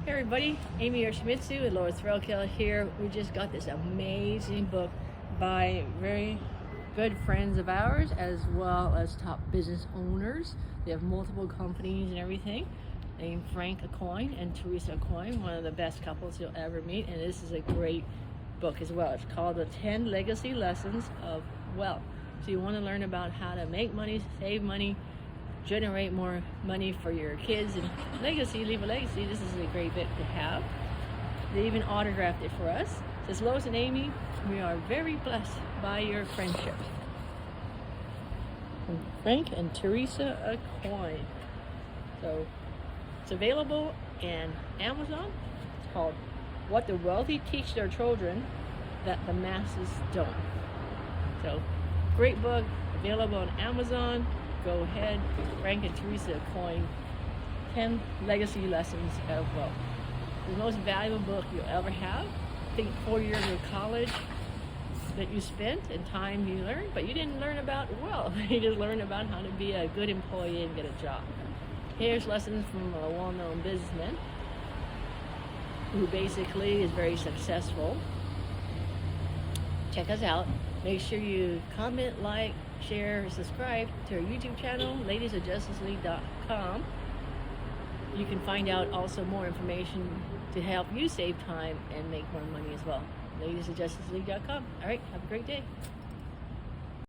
Hey everybody, Amy Yoshimitsu and Lois Threlkeld here. We just got this amazing book by very good friends of ours as well as top business owners. They have multiple companies and everything. Named Frank AuCoin and Teresa AuCoin, one of the best couples you'll ever meet, and this is a great book as well. It's called The 10 Legacy Lessons of Wealth. So you want to learn about how to make money, save money, generate more money for your kids, and leave a legacy. This is a great book to have. They even autographed it for us. It says, Lois and Amy, we are very blessed by your friendship. From Frank and Theresa AuCoin. So it's available in Amazon. It's called What the Wealthy Teach Their Children That the Masses Don't. So great book, available on Amazon. Go ahead, Frank and Theresa AuCoin, 10 Legacy Lessons of Wealth. The most valuable book you'll ever have. I think 4 years of college that you spent and time you learned, but you didn't learn about wealth. You just learned about how to be a good employee and get a job. Here's lessons from a well-known businessman who basically is very successful. Check us out. Make sure you comment, like, share, subscribe to our YouTube channel, ladiesofjusticeleague.com. You can find out also more information to help you save time and make more money as well. ladiesofjusticeleague.com. All right, have a great day.